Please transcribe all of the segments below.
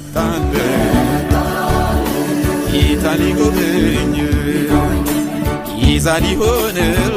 መጣን ጌታን ሊጎበኝ ይዛን ይሆንልን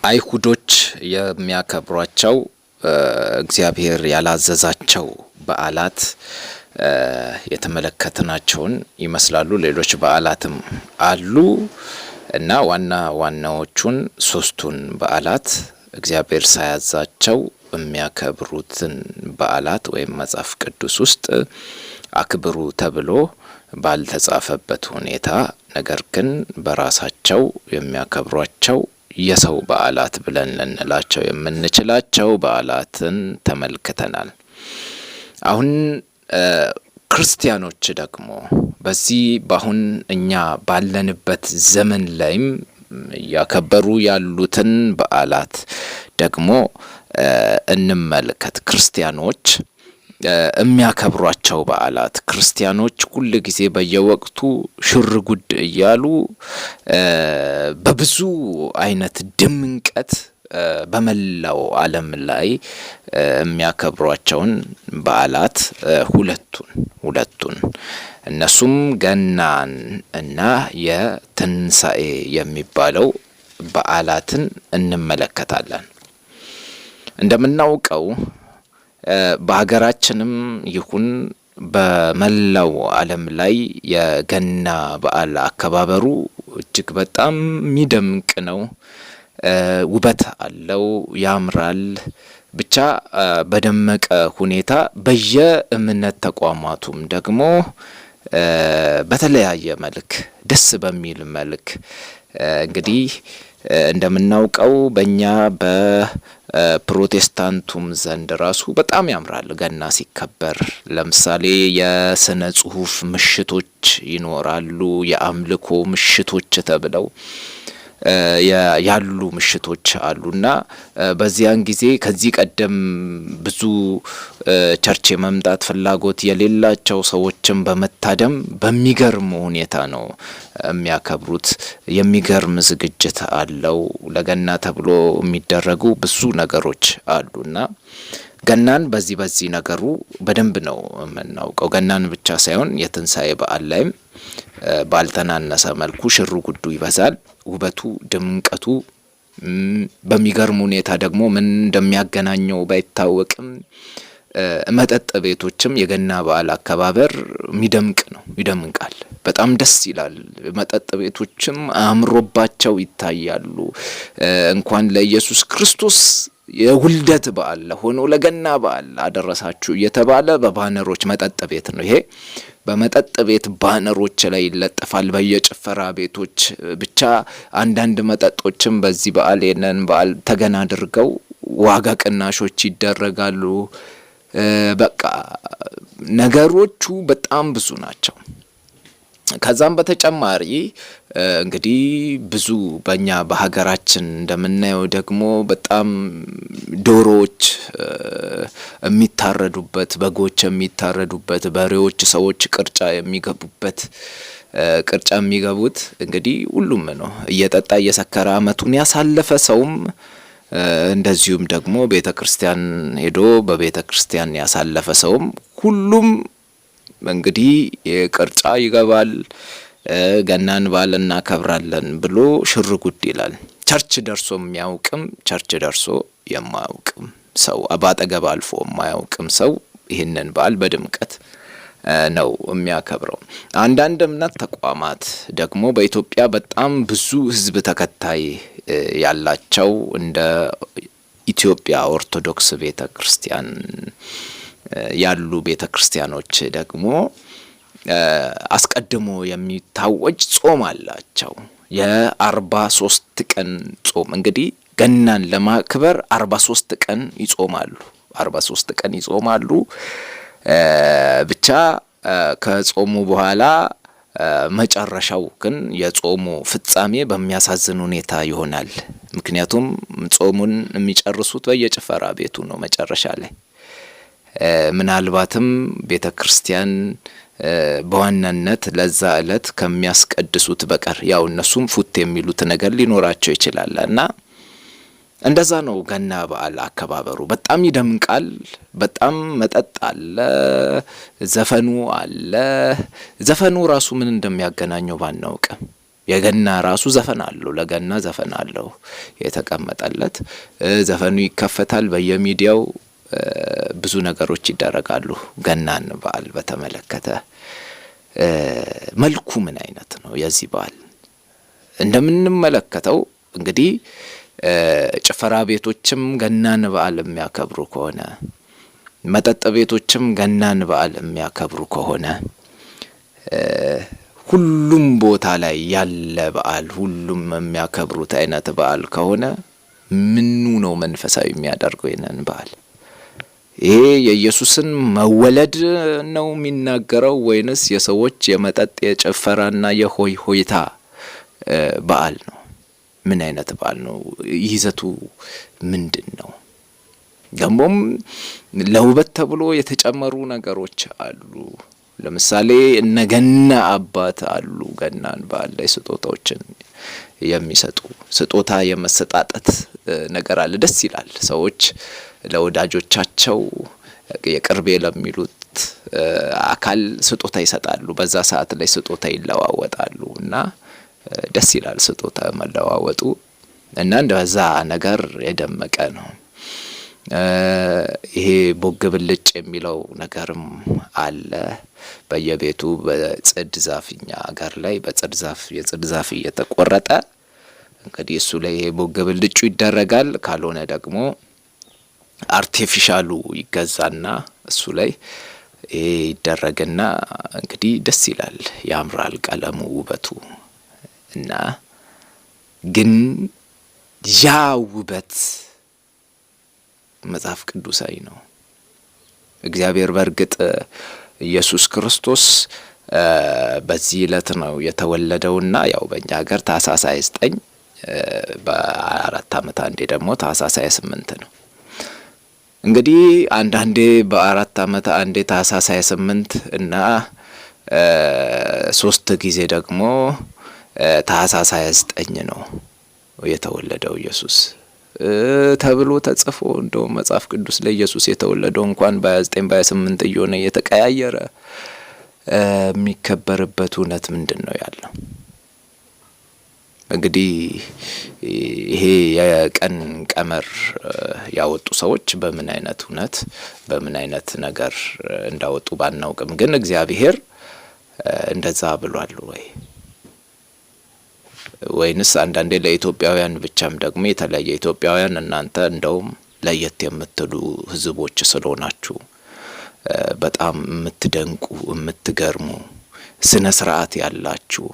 አይሁዶች የሚያከብሯቸው እግዚአብሔር ያላዘዛቸው በዓላት የተመለከትናቸውን ይመስላሉ። ሌሎች በዓላትም አሉ እና ዋናዎቹን ሶስቱን በዓላት እግዚአብሔር ሳያዛቸው የሚያከብሩትን በዓላት ወይም መጽሐፍ ቅዱስ ውስጥ አክብሩ ተብሎ ባልተጻፈበት ሁኔታ ነገር ግን በራሳቸው የሚያከብሯቸው የሰው በዓላት ብለን ልንላቸው የምንችላቸው በዓላትን ተመልክተናል። አሁን ክርስቲያኖች ደግሞ በዚህ ባሁን እኛ ባለንበት ዘመን ላይም ያከበሩ ያሉትን በዓላት ደግሞ እንመልከት። ክርስቲያኖች የሚያከብሯቸው በዓላት ክርስቲያኖች ሁሉ ጊዜ በየወቅቱ ሽርጉድ እያሉ በብዙ አይነት ድምቀት በመላው ዓለም ላይ የሚያከብሯቸውን በዓላት ሁለቱን እነሱም ገናን እና የትንሣኤ የሚባለው በዓላትን እንመለከታለን። እንደምናውቀው በሀገራችንም ይሁን በመላው ዓለም ላይ የገና በዓል አከባበሩ እጅግ በጣም የሚደምቅ ነው። ውበት አለው፣ ያምራል። ብቻ በደመቀ ሁኔታ በየእምነት ተቋማቱም ደግሞ በተለያየ መልክ ደስ በሚል መልክ እንግዲህ እንደምናውቀው በእኛ በፕሮቴስታንቱም ዘንድ ራሱ በጣም ያምራል ገና ሲከበር። ለምሳሌ የስነ ጽሁፍ ምሽቶች ይኖራሉ፣ የአምልኮ ምሽቶች ተብለው ያሉ ምሽቶች አሉና በዚያን ጊዜ ከዚህ ቀደም ብዙ ቸርች የመምጣት ፍላጎት የሌላቸው ሰዎችን በመታደም በሚገርም ሁኔታ ነው የሚያከብሩት። የሚገርም ዝግጅት አለው። ለገና ተብሎ የሚደረጉ ብዙ ነገሮች አሉና ገናን በዚህ ነገሩ በደንብ ነው የምናውቀው። ገናን ብቻ ሳይሆን የትንሣኤ በዓል ላይም ባልተናነሰ መልኩ ሽሩ ጉዱ ይበዛል። ውበቱ ድምቀቱ በሚገርም ሁኔታ ደግሞ ምን እንደሚያገናኘው ባይታወቅም መጠጥ ቤቶችም የገና በዓል አከባበር የሚደምቅ ነው፣ ይደምቃል። በጣም ደስ ይላል። መጠጥ ቤቶችም አምሮባቸው ይታያሉ። እንኳን ለኢየሱስ ክርስቶስ የውልደት በዓል ለሆነው ለገና በዓል አደረሳችሁ እየተባለ በባነሮች መጠጥ ቤት ነው ይሄ በመጠጥ ቤት ባነሮች ላይ ይለጠፋል። በየጭፈራ ቤቶች ብቻ አንዳንድ መጠጦችም በዚህ በዓል የነን በዓል ተገና አድርገው ዋጋ ቅናሾች ይደረጋሉ። በቃ ነገሮቹ በጣም ብዙ ናቸው። ከዛም በተጨማሪ እንግዲህ ብዙ በእኛ በሀገራችን እንደምናየው ደግሞ በጣም ዶሮዎች የሚታረዱበት፣ በጎች የሚታረዱበት፣ በሬዎች ሰዎች ቅርጫ የሚገቡበት ቅርጫ የሚገቡት እንግዲህ ሁሉም ነው እየጠጣ እየሰከረ አመቱን ያሳለፈ ሰውም እንደዚሁም ደግሞ ቤተ ክርስቲያን ሄዶ በቤተ ክርስቲያን ያሳለፈ ሰውም ሁሉም እንግዲህ የቅርጫ ይገባል። ገናን በዓል እናከብራለን ብሎ ሽር ጉድ ይላል። ቸርች ደርሶ የሚያውቅም ቸርች ደርሶ የማያውቅም ሰው አባጠገብ አልፎ የማያውቅም ሰው ይህንን በዓል በድምቀት ነው የሚያከብረው። አንዳንድ እምነት ተቋማት ደግሞ በኢትዮጵያ በጣም ብዙ ሕዝብ ተከታይ ያላቸው እንደ ኢትዮጵያ ኦርቶዶክስ ቤተ ክርስቲያን ያሉ ቤተ ክርስቲያኖች ደግሞ አስቀድሞ የሚታወጅ ጾም አላቸው። የ43 ቀን ጾም እንግዲህ ገናን ለማክበር 43 ቀን ይጾማሉ። 43 ቀን ይጾማሉ። ብቻ ከጾሙ በኋላ መጨረሻው ግን የጾሙ ፍጻሜ በሚያሳዝን ሁኔታ ይሆናል። ምክንያቱም ጾሙን የሚጨርሱት በየጭፈራ ቤቱ ነው መጨረሻ ላይ። ምናልባትም ቤተ ክርስቲያን በዋናነት ለዛ ዕለት ከሚያስቀድሱት በቀር ያው እነሱም ፉት የሚሉት ነገር ሊኖራቸው ይችላል እና እንደዛ ነው ገና በዓል አከባበሩ። በጣም ይደምቃል። በጣም መጠጥ አለ፣ ዘፈኑ አለ። ዘፈኑ ራሱ ምን እንደሚያገናኘው ባናውቅም የገና ራሱ ዘፈን አለው፣ ለገና ዘፈን አለው የተቀመጠለት። ዘፈኑ ይከፈታል በየሚዲያው። ብዙ ነገሮች ይደረጋሉ ገናን በዓል በተመለከተ። መልኩ ምን አይነት ነው የዚህ በዓል? እንደምንመለከተው እንግዲህ ጭፈራ ቤቶችም ገናን በዓል የሚያከብሩ ከሆነ፣ መጠጥ ቤቶችም ገናን በዓል የሚያከብሩ ከሆነ፣ ሁሉም ቦታ ላይ ያለ በዓል ሁሉም የሚያከብሩት አይነት በዓል ከሆነ ምኑ ነው መንፈሳዊ የሚያደርገው ይህንን በዓል? ይሄ የኢየሱስን መወለድ ነው የሚናገረው ወይንስ የሰዎች የመጠጥ የጭፈራና የሆይ ሆይታ በዓል ነው? ምን አይነት በዓል ነው? ይዘቱ ምንድን ነው? ደግሞም ለውበት ተብሎ የተጨመሩ ነገሮች አሉ። ለምሳሌ እነ ገና አባት አሉ። ገናን በዓል ላይ ስጦታዎችን የሚሰጡ ስጦታ የመሰጣጠት ነገር አለ። ደስ ይላል። ሰዎች ለወዳጆቻቸው የቅርቤ ለሚሉት አካል ስጦታ ይሰጣሉ። በዛ ሰዓት ላይ ስጦታ ይለዋወጣሉ እና ደስ ይላል ስጦታ መለዋወጡ እና እንደዛ ነገር የደመቀ ነው። ይሄ ቦግ ብልጭ የሚለው ነገርም አለ። በየቤቱ በጽድ ዛፍ፣ እኛ ሀገር ላይ በጽድ ዛፍ የጽድ ዛፍ እየተቆረጠ እንግዲህ እሱ ላይ ይሄ ቦግ ብልጩ ይደረጋል። ካልሆነ ደግሞ አርቲፊሻሉ ይገዛና እሱ ላይ ይሄ ይደረግና እንግዲህ ደስ ይላል፣ ያምራል ቀለሙ፣ ውበቱ እና ግን ያ ውበት መጽሐፍ ቅዱሳዊ ነው። እግዚአብሔር በእርግጥ ኢየሱስ ክርስቶስ በዚህ ዕለት ነው የተወለደውና ያው በእኛ ሀገር ታኅሳስ 29 በ4 ዓመት አንዴ ደግሞ ታኅሳስ 28 ነው። እንግዲህ አንዳንዴ በ4 ዓመት አንዴ ታኅሳስ 28 እና 3 ጊዜ ደግሞ ታኅሳስ 29 ነው የተወለደው ኢየሱስ ተብሎ ተጽፎ እንደው መጽሐፍ ቅዱስ ላይ ኢየሱስ የተወለደው እንኳን በ29 በ28 እየሆነ የተቀያየረ የሚከበርበት እውነት ምንድን ነው ያለው? እንግዲህ ይሄ የቀን ቀመር ያወጡ ሰዎች በምን አይነት እውነት በምን አይነት ነገር እንዳወጡ ባናውቅም ግን እግዚአብሔር እንደዛ ብሏል ወይንስ አንዳንዴ ለኢትዮጵያውያን ብቻም ደግሞ የተለየ ኢትዮጵያውያን እናንተ እንደውም ለየት የምትሉ ሕዝቦች ስለሆናችሁ በጣም የምትደንቁ የምትገርሙ ስነ ስርዓት ያላችሁ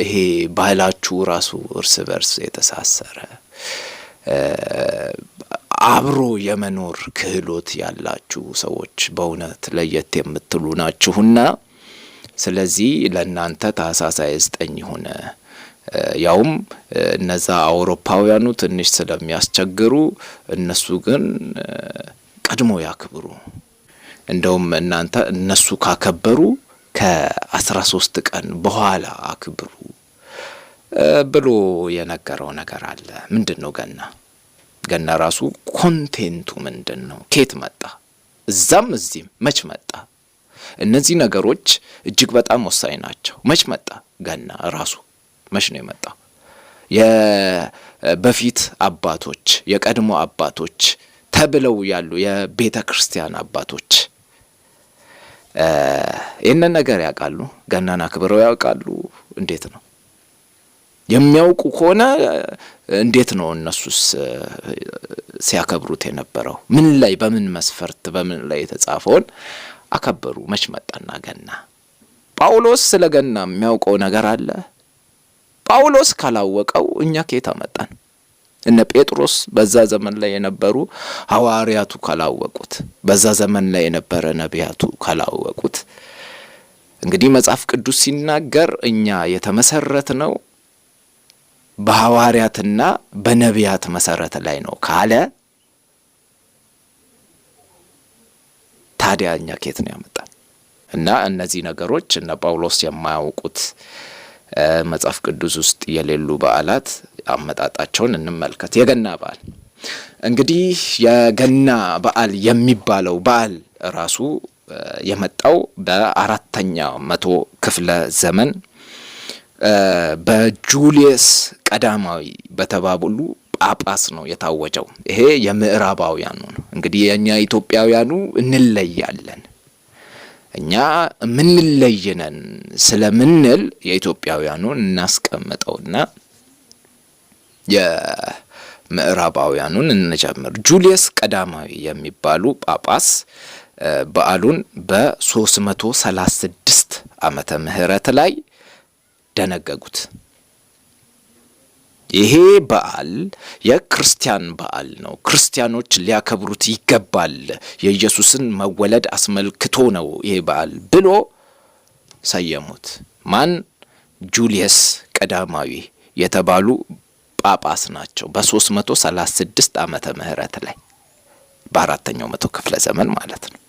ይሄ ባህላችሁ ራሱ እርስ በርስ የተሳሰረ አብሮ የመኖር ክህሎት ያላችሁ ሰዎች በእውነት ለየት የምትሉ ናችሁና ስለዚህ ለእናንተ ታኅሳስ 29 ሆነ። ያውም እነዛ አውሮፓውያኑ ትንሽ ስለሚያስቸግሩ እነሱ ግን ቀድሞ ያክብሩ፣ እንደውም እናንተ እነሱ ካከበሩ ከ13 ቀን በኋላ አክብሩ ብሎ የነገረው ነገር አለ። ምንድን ነው ገና ራሱ ኮንቴንቱ ምንድን ነው? ኬት መጣ? እዛም እዚህም መች መጣ? እነዚህ ነገሮች እጅግ በጣም ወሳኝ ናቸው። መች መጣ ገና ራሱ? መች ነው የመጣው? የበፊት አባቶች የቀድሞ አባቶች ተብለው ያሉ የቤተ ክርስቲያን አባቶች ይህንን ነገር ያውቃሉ? ገናን አክብረው ያውቃሉ? እንዴት ነው የሚያውቁ ከሆነ እንዴት ነው እነሱስ ሲያከብሩት የነበረው? ምን ላይ በምን መስፈርት በምን ላይ የተጻፈውን አከበሩ? መች መጣና ገና? ጳውሎስ ስለ ገና የሚያውቀው ነገር አለ? ጳውሎስ ካላወቀው እኛ ከየት አመጣን? እነ ጴጥሮስ በዛ ዘመን ላይ የነበሩ ሐዋርያቱ ካላወቁት፣ በዛ ዘመን ላይ የነበረ ነቢያቱ ካላወቁት፣ እንግዲህ መጽሐፍ ቅዱስ ሲናገር እኛ የተመሰረት ነው በሐዋርያትና በነቢያት መሰረት ላይ ነው ካለ ታዲያ እኛ ከየት ነው ያመጣን? እና እነዚህ ነገሮች እነ ጳውሎስ የማያውቁት መጽሐፍ ቅዱስ ውስጥ የሌሉ በዓላት አመጣጣቸውን እንመልከት። የገና በዓል እንግዲህ የገና በዓል የሚባለው በዓል ራሱ የመጣው በ4ኛው መቶ ክፍለ ዘመን በጁልየስ ቀዳማዊ በተባሉ ጳጳስ ነው የታወጀው። ይሄ የምዕራባውያኑ ነው። እንግዲህ የኛ ኢትዮጵያውያኑ እንለያለን። እኛ ምንለየነን ስለምንል የኢትዮጵያውያኑን እናስቀምጠውና የምዕራባውያኑን እንጀምር። ጁልየስ ቀዳማዊ የሚባሉ ጳጳስ በዓሉን በ336 ዓመተ ምህረት ላይ ደነገጉት። ይሄ በዓል የክርስቲያን በዓል ነው፣ ክርስቲያኖች ሊያከብሩት ይገባል፣ የኢየሱስን መወለድ አስመልክቶ ነው ይሄ በዓል ብሎ ሰየሙት። ማን? ጁልየስ ቀዳማዊ የተባሉ ጳጳስ ናቸው። በ336 ዓመተ ምህረት ላይ በ4ኛው መቶ ክፍለ ዘመን ማለት ነው።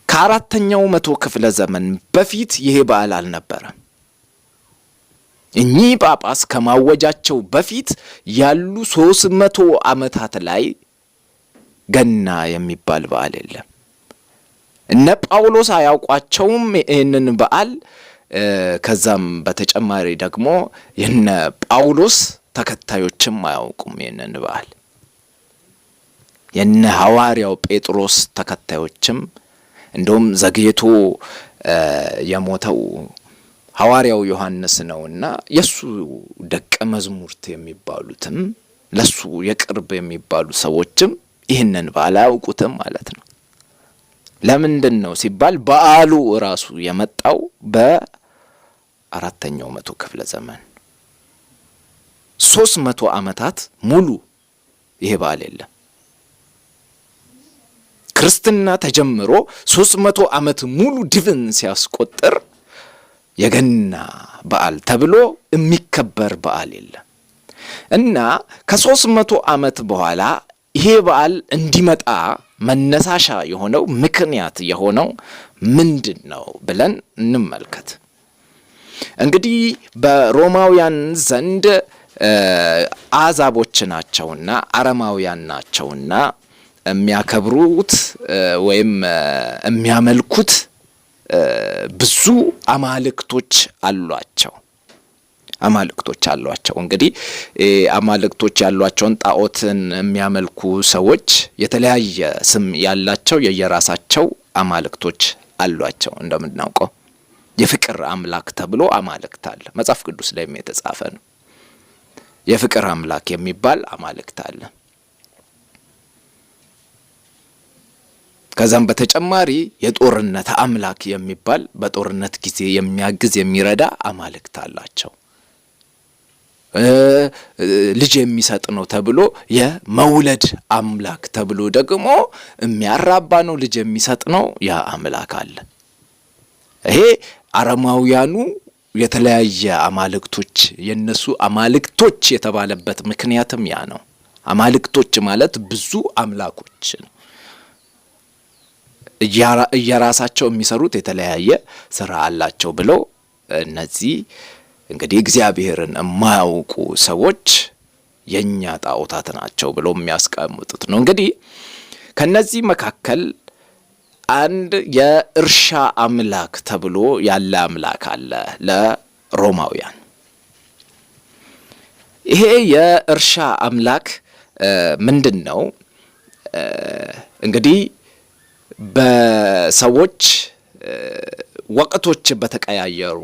ከ4ኛው መቶ ክፍለ ዘመን በፊት ይሄ በዓል አልነበረም። እኚህ ጳጳስ ከማወጃቸው በፊት ያሉ 300 ዓመታት ላይ ገና የሚባል በዓል የለም። እነ ጳውሎስ አያውቋቸውም ይህንን በዓል። ከዛም በተጨማሪ ደግሞ የነ ጳውሎስ ተከታዮችም አያውቁም ይህንን በዓል። የነ ሐዋርያው ጴጥሮስ ተከታዮችም እንደውም ዘግይቶ የሞተው ሐዋርያው ዮሐንስ ነውና የሱ ደቀ መዝሙርት የሚባሉትም ለሱ የቅርብ የሚባሉ ሰዎችም ይህንን በዓል አያውቁትም ማለት ነው። ለምንድን ነው ሲባል በዓሉ ራሱ የመጣው በ4ኛው መቶ ክፍለ ዘመን 300 ዓመታት ሙሉ ይሄ በዓል የለም። ክርስትና ተጀምሮ 300 ዓመት ሙሉ ድፍን ሲያስቆጥር የገና በዓል ተብሎ የሚከበር በዓል የለም እና ከ300 ዓመት በኋላ ይሄ በዓል እንዲመጣ መነሳሻ የሆነው ምክንያት የሆነው ምንድን ነው ብለን እንመልከት። እንግዲህ በሮማውያን ዘንድ አሕዛቦች ናቸውና አረማውያን ናቸውና የሚያከብሩት ወይም የሚያመልኩት ብዙ አማልክቶች አሏቸው። እንግዲህ አማልክቶች ያሏቸውን ጣዖትን የሚያመልኩ ሰዎች የተለያየ ስም ያላቸው የየራሳቸው አማልክቶች አሏቸው። እንደምናውቀው የፍቅር አምላክ ተብሎ አማልክት አለ። መጽሐፍ ቅዱስ ላይም የተጻፈ ነው። የፍቅር አምላክ የሚባል አማልክት አለ። ከዛም በተጨማሪ የጦርነት አምላክ የሚባል በጦርነት ጊዜ የሚያግዝ የሚረዳ አማልክት አላቸው። ልጅ የሚሰጥ ነው ተብሎ የመውለድ አምላክ ተብሎ ደግሞ የሚያራባ ነው፣ ልጅ የሚሰጥ ነው፣ ያ አምላክ አለ። ይሄ አረማውያኑ የተለያየ አማልክቶች የነሱ አማልክቶች የተባለበት ምክንያትም ያ ነው። አማልክቶች ማለት ብዙ አምላኮች ነው። እየራሳቸው የሚሰሩት የተለያየ ስራ አላቸው ብለው እነዚህ እንግዲህ እግዚአብሔርን የማያውቁ ሰዎች የኛ ጣዖታት ናቸው ብለው የሚያስቀምጡት ነው። እንግዲህ ከነዚህ መካከል አንድ የእርሻ አምላክ ተብሎ ያለ አምላክ አለ ለሮማውያን። ይሄ የእርሻ አምላክ ምንድን ነው? እንግዲህ በሰዎች ወቅቶች በተቀያየሩ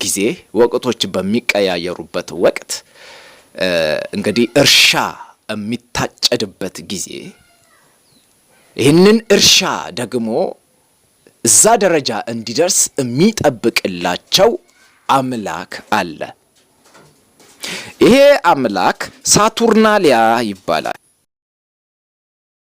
ጊዜ ወቅቶች በሚቀያየሩበት ወቅት እንግዲህ እርሻ የሚታጨድበት ጊዜ ይህንን እርሻ ደግሞ እዛ ደረጃ እንዲደርስ የሚጠብቅላቸው አምላክ አለ። ይሄ አምላክ ሳቱርናሊያ ይባላል።